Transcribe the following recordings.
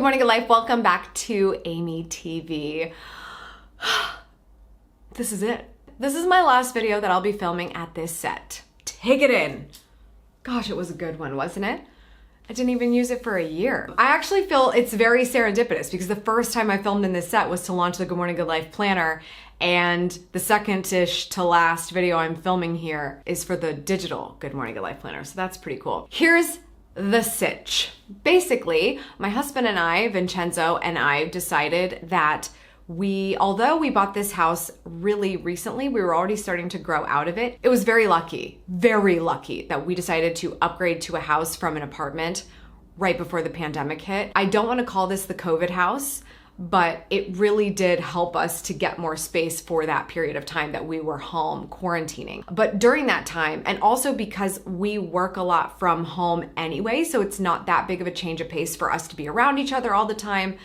Good morning, good life. Welcome back to AMYTV. This is it. This is my last video that I'll be filming at this set. Take it in. Gosh, it was a good one, wasn't it? I didn't even use it for a year. I actually feel it's very serendipitous because the first time I filmed in this set was to launch the Good Morning Good Life planner, and the second-ish to last video I'm filming here is for the digital Good Morning Good Life planner, so that's pretty cool. Here's the sitch. Basically, my husband and I, Vincenzo and I, decided that although we bought this house really recently, we were already starting to grow out of it. It was very lucky that we decided to upgrade to a house from an apartment right before the pandemic hit. I don't want to call this the COVID house, but it really did help us to get more space for that period of time that we were home quarantining. But during that time, and also because we work a lot from home anyway, so it's not that big of a change of pace for us to be around each other all the time.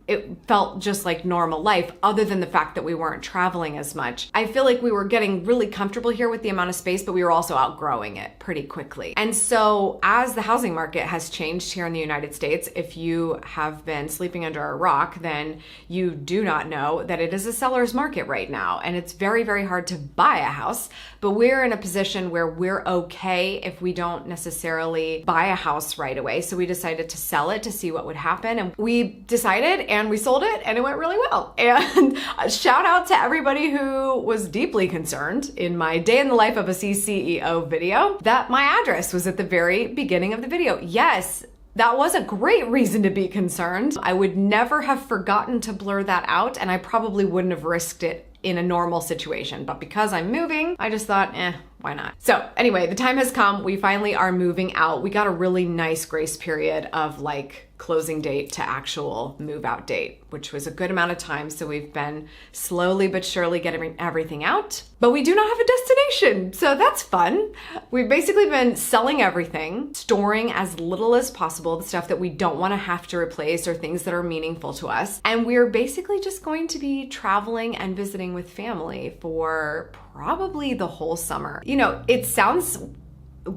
It felt just like normal life, other than the fact that we weren't traveling as much. I feel like we were getting really comfortable here with the amount of space, but we were also outgrowing it pretty quickly. And so as the housing market has changed here in the United States, if you have been sleeping under a rock, then you do not know that it is a seller's market right now. And it's very, very hard to buy a house, but we're in a position where we're okay if we don't necessarily buy a house right away. So we decided to sell it to see what would happen. And we decided and we sold it and it went really well. And a shout out to everybody who was deeply concerned in my day in the life of a CEO video that my address was at the very beginning of the video. Yes, that was a great reason to be concerned. I would never have forgotten to blur that out, and I probably wouldn't have risked it in a normal situation. But because I'm moving, I just thought, why not? So anyway, the time has come. We finally are moving out. We got a really nice grace period of like closing date to actual move out date, which was a good amount of time. So we've been slowly but surely getting everything out, but we do not have a destination. So that's fun. We've basically been selling everything, storing as little as possible, the stuff that we don't want to have to replace or things that are meaningful to us. And we're basically just going to be traveling and visiting with family for probably the whole summer. You know, it sounds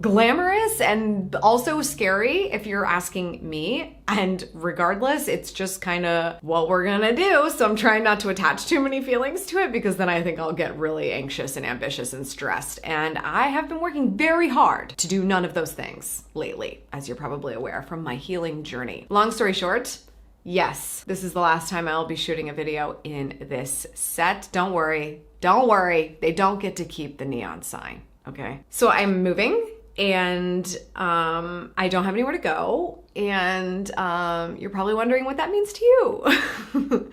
glamorous and also scary if you're asking me, and regardless, it's just kind of what we're gonna do. So I'm trying not to attach too many feelings to it, because then I think I'll get really anxious and ambitious and stressed. And I have been working very hard to do none of those things lately, as you're probably aware from my healing journey. Long story short, yes, this is the last time I'll be shooting a video in this set. Don't worry, they don't get to keep the neon sign, okay? So I'm moving, and I don't have anywhere to go, and you're probably wondering what that means to you.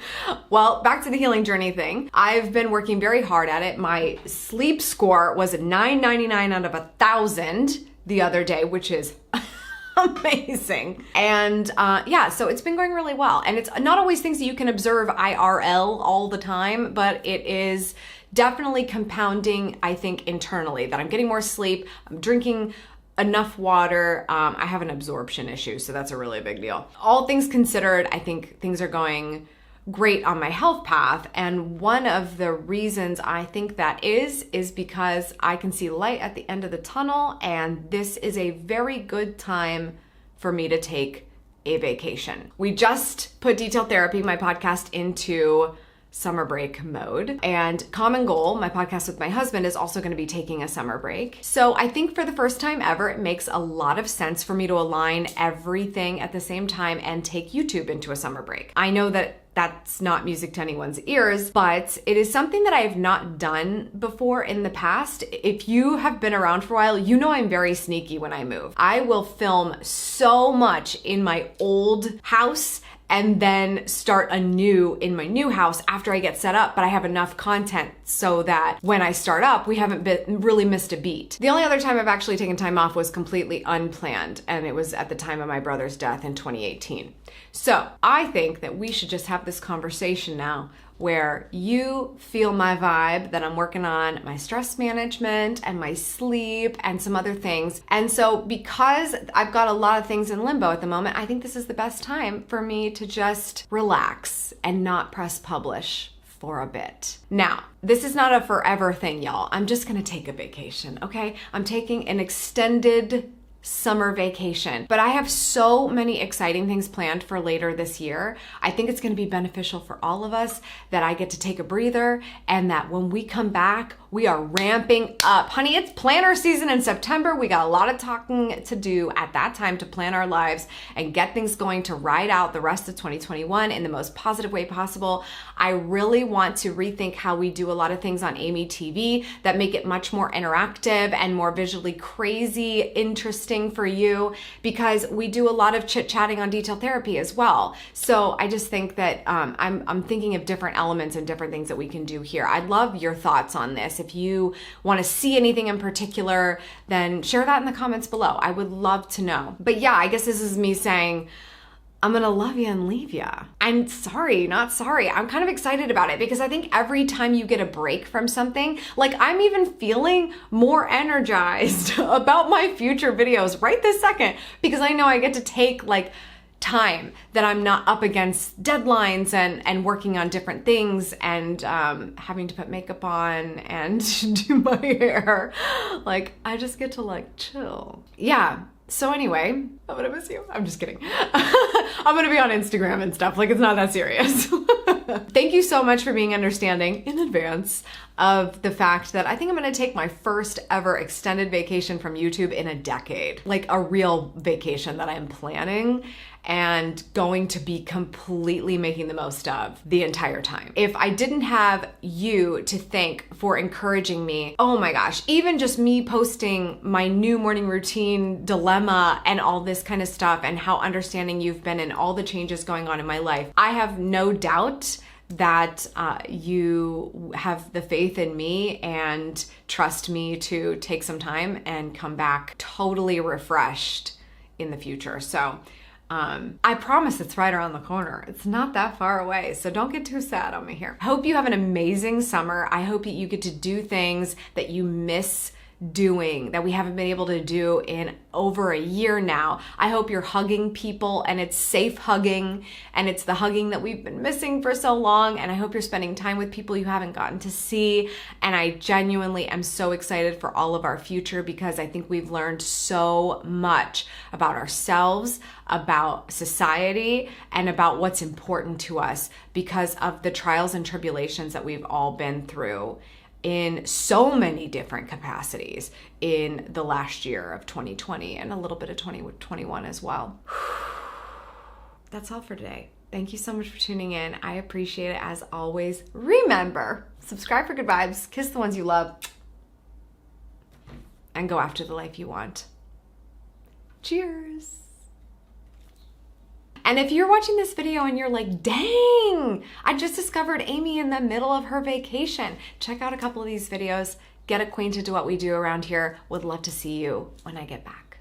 Well, back to the healing journey thing. I've been working very hard at it. My sleep score was 999 out of 1,000 the other day, which is amazing. And yeah, so it's been going really well. And it's not always things that you can observe IRL all the time, but it is definitely compounding, I think, internally, that I'm getting more sleep, I'm drinking enough water, I have an absorption issue, so that's a really big deal. All things considered, I think things are going great on my health path, and one of the reasons I think that is because I can see light at the end of the tunnel, and this is a very good time for me to take a vacation. We just put Detailed Therapy, my podcast, into summer break mode, and Common Goal, my podcast with my husband, is also going to be taking a summer break. So I think for the first time ever, it makes a lot of sense for me to align everything at the same time and take YouTube into a summer break. I know that that's not music to anyone's ears, but it is something that I have not done before in the past. If you have been around for a while, you know I'm very sneaky when I move. I will film so much in my old house and then start anew in my new house after I get set up, but I have enough content so that when I start up, we haven't really missed a beat. The only other time I've actually taken time off was completely unplanned, and it was at the time of my brother's death in 2018. So I think that we should just have this conversation now where you feel my vibe, that I'm working on my stress management and my sleep and some other things. And so because I've got a lot of things in limbo at the moment, I think this is the best time for me to just relax and not press publish for a bit. Now, this is not a forever thing, y'all. I'm just gonna take a vacation, okay? I'm taking an extended summer vacation. But I have so many exciting things planned for later this year. I think it's gonna be beneficial for all of us that I get to take a breather, and that when we come back, we are ramping up. Honey, it's planner season in September. We got a lot of talking to do at that time to plan our lives and get things going to ride out the rest of 2021 in the most positive way possible. I really want to rethink how we do a lot of things on AMYTV that make it much more interactive and more visually crazy, interesting for you, because we do a lot of chit-chatting on detail therapy as well. So I just think that I'm thinking of different elements and different things that we can do here. I'd love your thoughts on this. If you want to see anything in particular, then share that in the comments below. I would love to know. But yeah, I guess this is me saying, I'm gonna love you and leave ya. And sorry, not sorry. I'm kind of excited about it because I think every time you get a break from something, like I'm even feeling more energized about my future videos right this second, because I know I get to take like time that I'm not up against deadlines and working on different things and having to put makeup on and do my hair. Like I just get to like chill. Yeah. So anyway, I'm gonna miss you. I'm just kidding. I'm gonna be on Instagram and stuff. Like, it's not that serious. Thank you so much for being understanding in advance of the fact that I think I'm gonna take my first ever extended vacation from YouTube in a decade. Like a real vacation that I'm planning and going to be completely making the most of the entire time. If I didn't have you to thank for encouraging me, oh my gosh, even just me posting my new morning routine dilemma and all this kind of stuff and how understanding you've been and all the changes going on in my life, I have no doubt that you have the faith in me and trust me to take some time and come back totally refreshed in the future. So I promise it's right around the corner. It's not that far away, so don't get too sad on me here. I hope you have an amazing summer. I hope you get to do things that you miss doing, that we haven't been able to do in over a year now. I hope you're hugging people and it's safe hugging and it's the hugging that we've been missing for so long. And I hope you're spending time with people you haven't gotten to see. And I genuinely am so excited for all of our future because I think we've learned so much about ourselves, about society, and about what's important to us because of the trials and tribulations that we've all been through in so many different capacities in the last year of 2020 and a little bit of 2021 as well. That's all for today. Thank you so much for tuning in. I appreciate it as always. Remember, subscribe for good vibes, kiss the ones you love, and go after the life you want. Cheers. And if you're watching this video and you're like, dang, I just discovered Amy in the middle of her vacation, check out a couple of these videos, get acquainted to what we do around here. Would love to see you when I get back.